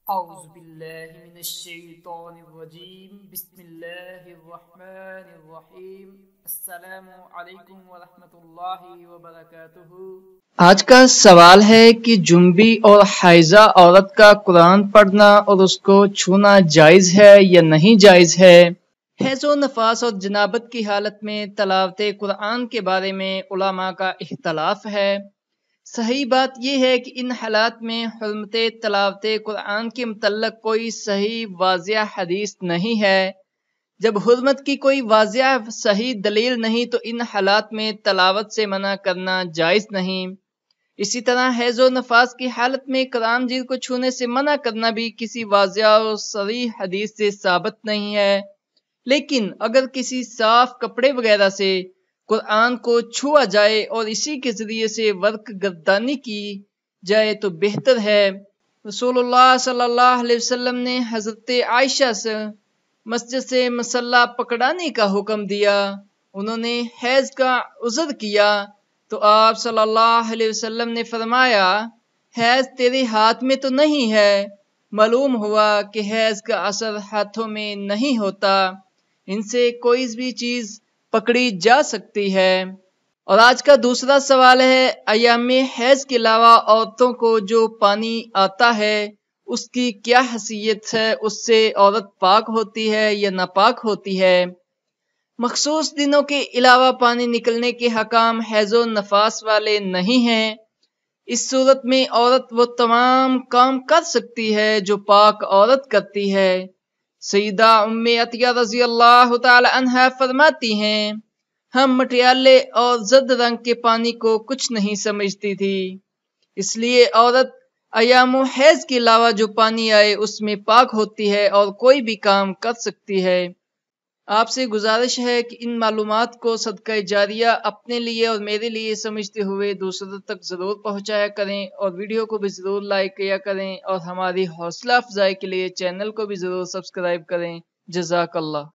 اعوذ باللہ من الشیطان الرجیم بسم اللہ الرحمن الرحیم السلام علیکم ورحمۃ اللہ وبرکاتہ۔ آج کا سوال ہے کہ جنبی اور حائضہ عورت کا قرآن پڑھنا اور اس کو چھونا جائز ہے یا نہیں جائز ہے؟ حیض و نفاس اور جنابت کی حالت میں تلاوت قرآن کے بارے میں علماء کا اختلاف ہے۔ صحیح بات یہ ہے کہ ان حالات میں حرمت تلاوت قرآن کے متعلق کوئی صحیح واضح حدیث نہیں ہے۔ جب حرمت کی کوئی واضح صحیح دلیل نہیں تو ان حالات میں تلاوت سے منع کرنا جائز نہیں۔ اسی طرح حیض و نفاس کی حالت میں قرآن مجید کو چھونے سے منع کرنا بھی کسی واضح اور صریح حدیث سے ثابت نہیں ہے۔ لیکن اگر کسی صاف کپڑے وغیرہ سے قرآن کو چھوا جائے اور اسی کے ذریعے سے ورق گردانی کی جائے تو بہتر ہے۔ رسول اللہ صلی اللہ علیہ وسلم نے حضرت عائشہ سے مسجد سے مصلی پکڑانے کا حکم دیا۔ انہوں نے حیض کا عذر کیا تو آپ صلی اللہ علیہ وسلم نے فرمایا، حیض تیرے ہاتھ میں تو نہیں ہے۔ معلوم ہوا کہ حیض کا اثر ہاتھوں میں نہیں ہوتا، ان سے کوئی بھی چیز پکڑی جا سکتی ہے۔ اور آج کا دوسرا سوال ہے، ایام حیض کے علاوہ عورتوں کو جو پانی آتا ہے اس کی کیا حیثیت ہے؟ اس سے عورت پاک ہوتی ہے یا ناپاک ہوتی ہے؟ مخصوص دنوں کے علاوہ پانی نکلنے کے حکام حیض و نفاس والے نہیں ہیں۔ اس صورت میں عورت وہ تمام کام کر سکتی ہے جو پاک عورت کرتی ہے۔ سیدہ ام عطیہ رضی اللہ تعالی عنہا فرماتی ہیں، ہم مٹیالے اور زرد رنگ کے پانی کو کچھ نہیں سمجھتی تھی، اس لیے عورت ایام حیض کے علاوہ جو پانی آئے اس میں پاک ہوتی ہے اور کوئی بھی کام کر سکتی ہے۔ آپ سے گزارش ہے کہ ان معلومات کو صدقہ جاریہ اپنے لیے اور میرے لیے سمجھتے ہوئے دوسروں تک ضرور پہنچایا کریں، اور ویڈیو کو بھی ضرور لائک کیا کریں، اور ہماری حوصلہ افزائی کے لیے چینل کو بھی ضرور سبسکرائب کریں۔ جزاک اللہ۔